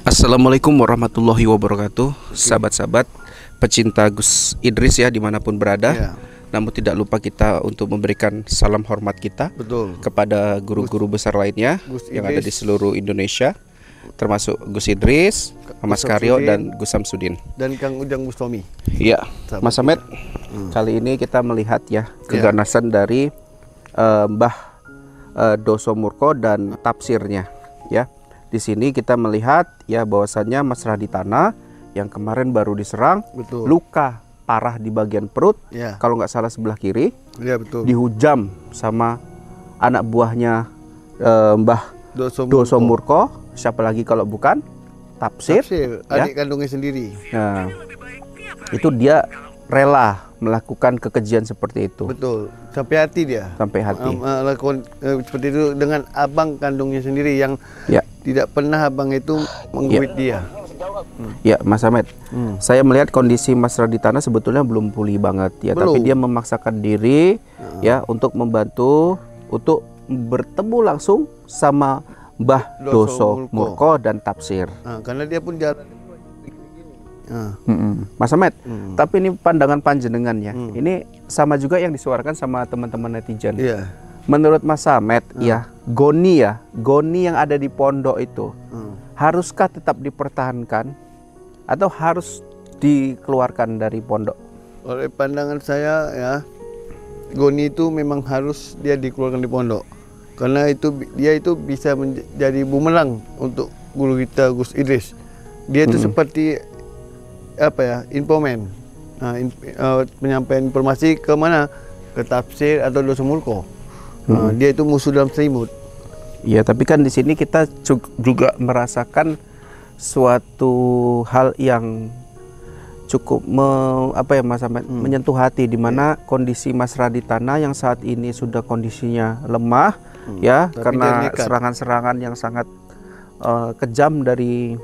Assalamualaikum warahmatullahi wabarakatuh. Sahabat-sahabat pecinta Gus Idris ya, dimanapun berada Ya. Namun tidak lupa kita untuk memberikan salam hormat kita Betul. kepada guru-guru besar lainnya Gus yang ada di Idris. seluruh Indonesia, termasuk Gus Idris, Mas Karyo, Samsudin. dan Gus Samsudin. Dan Kang Ujang Bustomi. Ya, Sahabat Mas Samet, kali ini kita melihat ya keganasan dari Mbah Doso Murko dan tafsirnya ya. Di sini kita melihat ya bahwasannya Mas Raditana yang kemarin baru diserang, Betul. luka parah di bagian perut, Ya. kalau nggak salah sebelah kiri, Ya betul. dihujam sama anak buahnya Mbah Doso Doso Murko. Siapa lagi kalau bukan tafsir? Tafsir, ya. adik kandungnya sendiri. Nah, itu dia rela melakukan kekejian seperti itu Betul. Sampai hati dia. sampai hati. Lakukan seperti itu dengan abang kandungnya sendiri yang Ya, tidak pernah abang itu mengguit dia. ya Mas Ahmed. Saya melihat kondisi Mas Raditana sebetulnya belum pulih banget ya, tapi Belum. dia memaksakan diri ya untuk membantu untuk bertemu langsung sama Mbah Doso Doso Murko. Murko dan tafsir. Nah, karena dia pun jalan. Nah, Mas Ahmed, tapi ini pandangan panjenengan ya. Hmm. Ini sama juga yang disuarakan sama teman-teman netizen. iya. Menurut Mas Ahmed ya, goni yang ada di pondok itu haruskah tetap dipertahankan atau harus dikeluarkan dari pondok? Oleh pandangan saya ya, Goni itu memang harus dia dikeluarkan di pondok. Karena itu dia itu bisa menjadi bumerang untuk guru kita Gus Idris. Dia itu seperti apa ya, infoman. Nah, penyampaian informasi ke mana? Ke tafsir atau Doso Murko. Nah, dia itu musuh dalam selimut. Ya, tapi kan di sini kita juga merasakan suatu hal yang cukup Mas Ahmed, menyentuh hati, di mana kondisi Mas Raditana yang saat ini sudah kondisinya lemah ya, Tapi karena dia nekat. serangan-serangan yang sangat kejam dari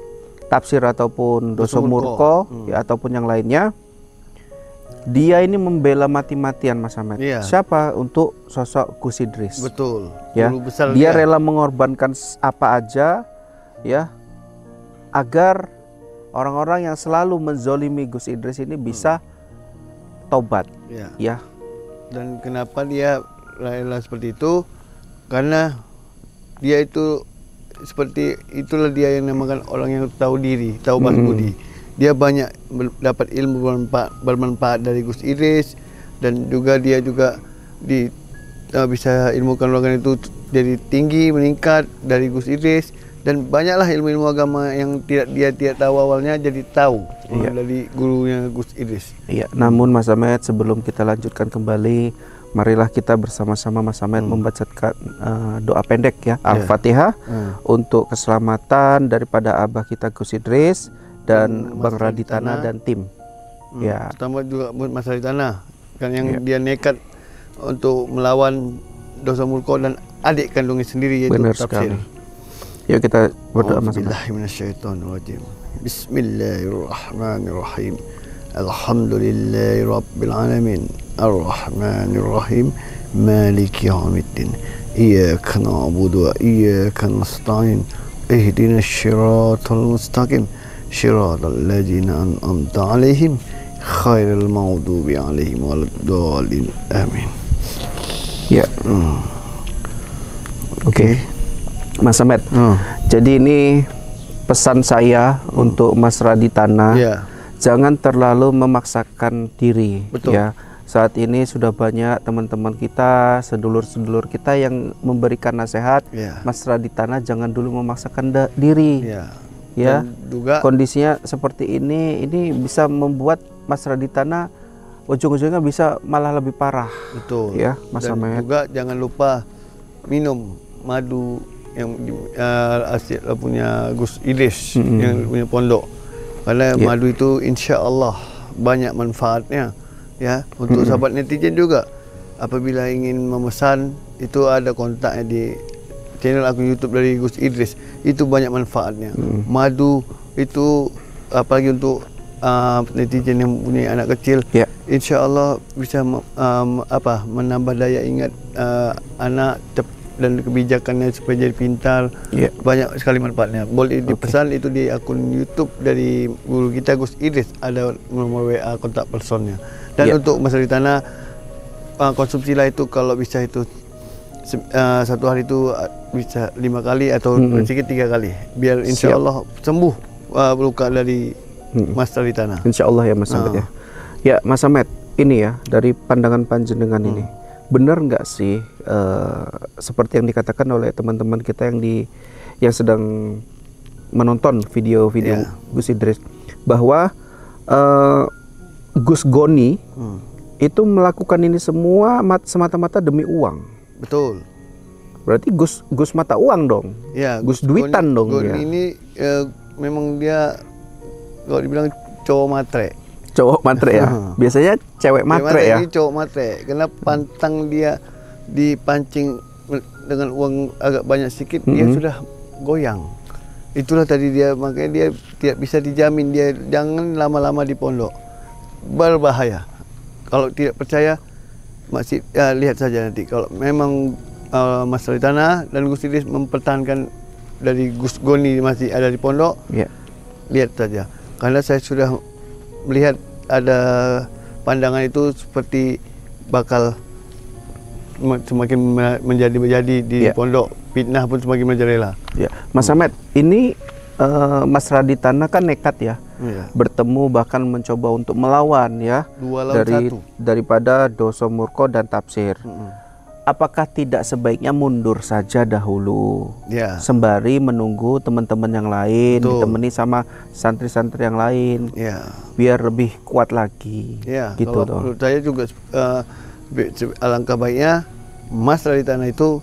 tafsir ataupun Doso Doso Murko. Murko ya, ataupun yang lainnya. Dia ini membela mati-matian Mas Ahmed. Iya. Siapa? Untuk sosok Gus Idris. Betul. Ya, Guru besar dia rela mengorbankan apa aja ya agar orang-orang yang selalu menzolimi Gus Idris ini bisa tobat Ya. ya. Dan kenapa dia rela seperti itu? Karena dia itu seperti itulah dia yang namakan orang yang tahu diri, tahu balas budi. Dia banyak dapat ilmu bermanfaat dari Gus Idris, dan juga dia juga bisa ilmu kanuragan itu jadi tinggi, meningkat dari Gus Idris, dan banyaklah ilmu-ilmu agama yang dia tidak tahu awalnya jadi tahu dari gurunya Gus Idris. Iya, namun Mas Ahmed, sebelum kita lanjutkan kembali, marilah kita bersama-sama Mas Ahmed membacakan doa pendek ya, Al-Fatihah untuk keselamatan daripada abah kita Gus Idris dan Mas Bang Raditana Raditana. dan tim. Ya. Terutama juga buat Mas Raditana kan yang dia nekat untuk melawan Doso Murko dan adik kandungnya sendiri, yaitu Benar tafsir. sekali. Yuk kita berdoa Mas Ahmed. Bismillahirrahmanirrahim. Bismillahirrahmanirrahim. Alhamdulillahirabbil alamin. Arrahmanirrahim. Maliki yaumiddin. Iyyaka na'budu wa iyyaka nasta'in. Ihdinas siratal mustaqim. Siratal ladzina an'amta 'alaihim khairil maghdubi 'alaihim waladdallin. Amin. Ya. Oke. Mas Ahmed. Jadi ini pesan saya untuk Mas Raditana. Ya. Jangan terlalu memaksakan diri. Betul. Ya. Saat ini sudah banyak teman-teman kita, sedulur-sedulur kita yang memberikan nasihat. Ya. Mas Raditana jangan dulu memaksakan diri. Ya. Ya. Dan juga Kondisinya seperti ini bisa membuat Mas Raditana ujung-ujungnya bisa malah lebih parah. betul. Ya, Mas Dan Ahmed. juga jangan lupa minum madu yang hasil punya Gus Idris, yang punya pondok. Karena madu itu insya Allah banyak manfaatnya ya. Untuk sahabat netizen juga, apabila ingin memesan itu ada kontaknya di channel akun YouTube dari Gus Idris, itu banyak manfaatnya. Madu itu apalagi untuk netizen yang punya anak kecil, Ya. insya Allah bisa menambah daya ingat anak dan kebijakannya supaya jadi pintar. Banyak sekali manfaatnya. Boleh dipesan itu di akun YouTube dari guru kita Gus Idris, ada nomor WA kontak personnya. Dan untuk masalah di tanah, konsumsilah itu kalau bisa itu satu hari itu bisa 5 kali atau sedikit 3 kali, biar insya Allah sembuh luka dari masalah di tanah. Insya Allah ya Mas Ahmed ya. Ya Mas Ahmed, ini ya dari pandangan panjenengan ini, benar nggak sih seperti yang dikatakan oleh teman-teman kita yang sedang menonton video-video Gus Idris, bahwa Gus Goni itu melakukan ini semua semata-mata demi uang? Betul. Berarti Gus mata uang dong? Ya, Gus duitan dong. Goni ini memang dia kalau dibilang cowok matre. Cowok matre ya. Biasanya cewek matre ya. Ini cowok matre. Karena pantang dia dipancing dengan uang agak banyak sedikit, dia sudah goyang. Itulah tadi dia, makanya dia tidak bisa dijamin. Dia jangan lama-lama di pondok, berbahaya. Kalau tidak percaya, masih lihat saja nanti. Kalau memang masalah di tanah dan Gus Idris mempertahankan dari Gus Goni masih ada di pondok, lihat saja. Karena saya sudah melihat ada pandangan itu seperti bakal semakin menjadi di pondok, fitnah pun semakin merajalela. Mas Ahmed, ini Mas Raditana kan nekat ya, bertemu bahkan mencoba untuk melawan ya, daripada Doso Murko dan Tafsir. Apakah tidak sebaiknya mundur saja dahulu, sembari menunggu teman-teman yang lain, ditemani sama santri-santri yang lain, biar lebih kuat lagi, gitu toh. Menurut saya juga alangkah baiknya Mas Raditana itu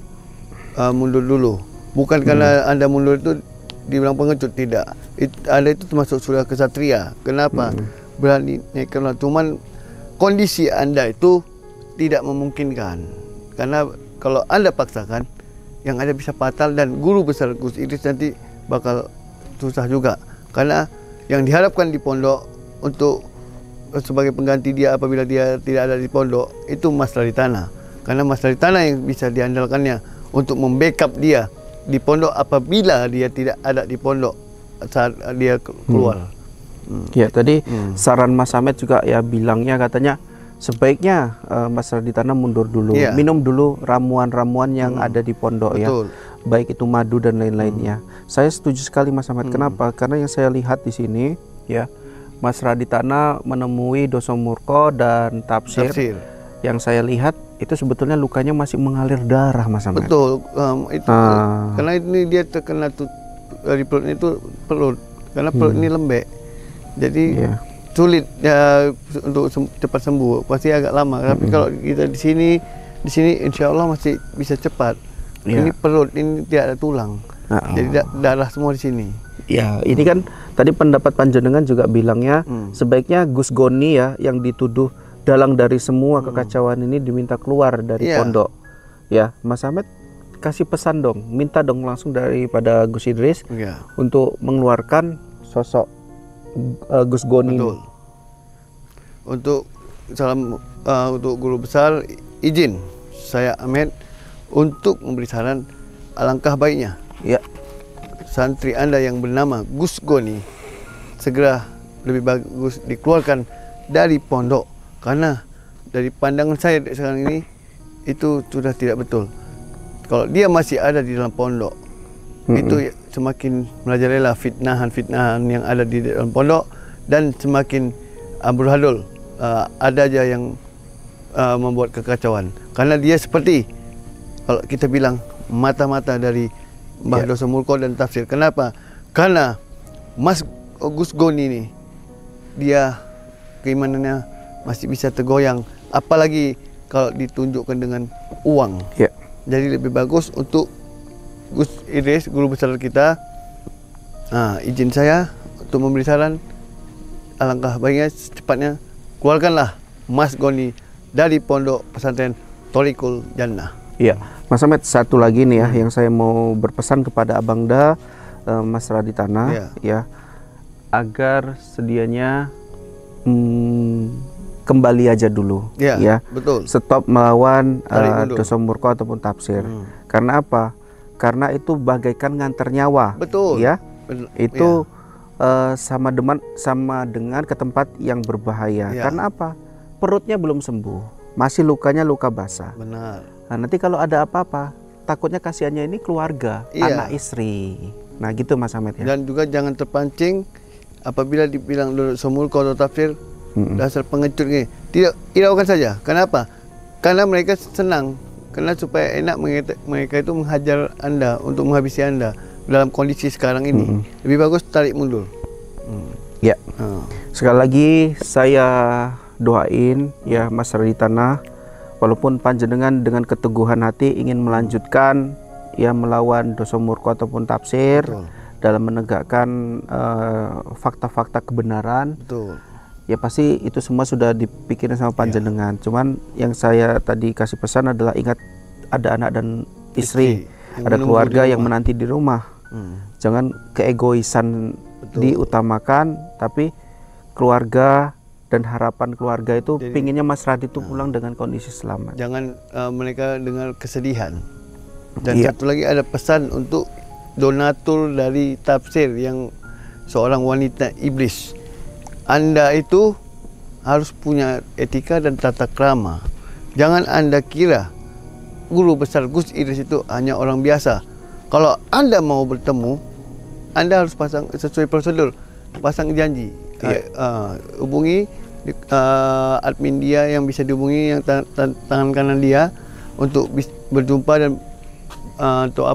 mundur dulu. Bukan karena Anda mundur itu dibilang pengecut, tidak. Anda itu termasuk sudah kesatria. Kenapa? Berani, karena cuman kondisi Anda itu tidak memungkinkan. Karena kalau Anda paksakan, yang ada bisa fatal, dan guru besar Gus Idris nanti bakal susah juga. Karena yang diharapkan di pondok untuk sebagai pengganti dia apabila dia tidak ada di pondok, itu Mas Raditana. Karena Mas Raditana yang bisa diandalkannya untuk membackup dia di pondok apabila dia tidak ada di pondok saat dia keluar. Ya, tadi saran Mas Ahmed juga ya, bilangnya katanya sebaiknya Mas Raditana mundur dulu, minum dulu ramuan-ramuan yang ada di pondok. Betul. Ya, baik itu madu dan lain-lainnya. Saya setuju sekali Mas Ahmed. Kenapa? Karena yang saya lihat di sini ya, Mas Raditana menemui Doso Murko dan Tafsir. Yang saya lihat itu sebetulnya lukanya masih mengalir darah Mas Ahmed. Betul. Karena ini dia terkena dari perutnya itu perut. Karena perut ini lembek. Jadi sulit ya untuk cepat sembuh, pasti agak lama. Tapi kalau kita di sini insya Allah masih bisa cepat. Ini perut, ini tidak ada tulang, jadi darah semua di sini. Ya, ini kan tadi pendapat panjenengan juga bilangnya sebaiknya Gus Goni ya, yang dituduh dalang dari semua kekacauan ini, diminta keluar dari pondok. Ya, Mas Ahmed kasih pesan dong, minta dong langsung daripada Gus Idris untuk mengeluarkan sosok Gus Goni. Betul. Untuk salam untuk guru besar, izin saya Ahmed untuk memberi saran, alangkah baiknya santri Anda yang bernama Gus Goni segera lebih bagus dikeluarkan dari pondok. Karena dari pandangan saya sekarang ini itu sudah tidak betul. Kalau dia masih ada di dalam pondok, itu semakin merajalela fitnahan-fitnahan yang ada di dalam pondok, dan semakin amburadul. Ada aja yang membuat kekacauan. Karena dia seperti, kalau kita bilang, mata-mata dari Mbah Doso Murko dan Tafsir. Kenapa? Karena Mas Gus Goni ini, dia keimanannya masih bisa tergoyang. Apalagi kalau ditunjukkan dengan uang. Jadi lebih bagus untuk Gus Idris, guru besar kita, izin saya untuk memberi saran, alangkah baiknya secepatnya keluarkanlah Mas Goni dari pondok pesantren Thoriqul Jannah. Iya, Mas Ahmed, satu lagi nih ya, yang saya mau berpesan kepada Abangda, Mas Raditana, ya, agar sedianya kembali aja dulu, ya, betul. Stop melawan Doso Murko ataupun Tafsir. Karena apa? Karena itu bagaikan nganter nyawa. Betul. Ya. Itu sama dengan ke tempat yang berbahaya. Ya. Karena apa? Perutnya belum sembuh, masih lukanya luka basah. Benar. Nah, nanti kalau ada apa-apa, takutnya kasihannya ini keluarga, anak istri. Nah, gitu Mas Ahmed ya. Dan juga jangan terpancing apabila dibilang Dodok Somul atau tafsir dasar pengecut ini. Tidak, hiraukan saja. Kenapa? Karena mereka senang. Karena supaya enak mereka itu menghajar Anda untuk menghabisi Anda dalam kondisi sekarang ini. Lebih bagus tarik mundur. Ya. Sekali lagi saya doain ya Mas Raditana, walaupun panjenengan dengan keteguhan hati ingin melanjutkan ya melawan dosa murka ataupun tafsir. Betul. Dalam menegakkan fakta-fakta kebenaran. Betul. Ya pasti itu semua sudah dipikirin sama panjenengan. Cuman yang saya tadi kasih pesan adalah ingat ada anak dan istri ada keluarga yang menanti di rumah. Jangan keegoisan diutamakan, tapi keluarga dan harapan keluarga itu pinginnya Mas Radit itu pulang dengan kondisi selamat. Jangan mereka dengan kesedihan. Dan satu lagi ada pesan untuk donatur dari tafsir yang seorang wanita iblis. Anda itu harus punya etika dan tata krama. Jangan Anda kira guru besar Gus Idris itu hanya orang biasa. Kalau Anda mau bertemu, Anda harus pasang sesuai prosedur, pasang janji. Hubungi admin dia yang bisa dihubungi, yang tangan kanan dia untuk berjumpa dan untuk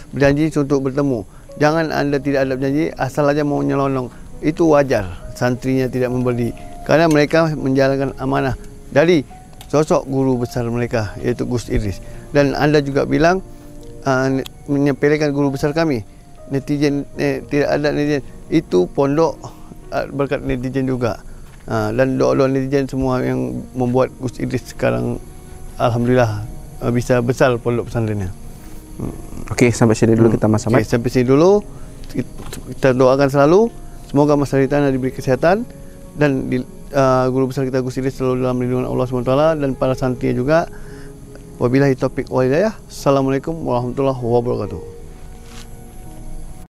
berjanji untuk bertemu. Jangan Anda tidak ada janji, asal aja mau nyelonong. Itu wajar santrinya tidak memberi, karena mereka menjalankan amanah dari sosok guru besar mereka, yaitu Gus Idris. Dan Anda juga bilang menyepelekan guru besar kami, netizen tidak ada netizen, itu pondok berkat netizen juga. Dan doa-doa netizen semua yang membuat Gus Idris sekarang alhamdulillah bisa besar pondok pesantrennya. Oke, sampai sini dulu kita Mas Ahmed. Oke, sampai sini dulu. Kita doakan selalu semoga Mas Raditana diberi kesehatan dan guru besar kita Gus Idris selalu dalam lindungan Allah SWT dan para santri juga. Wabillahi taufiq wal hidayah. Assalamualaikum warahmatullahi wabarakatuh.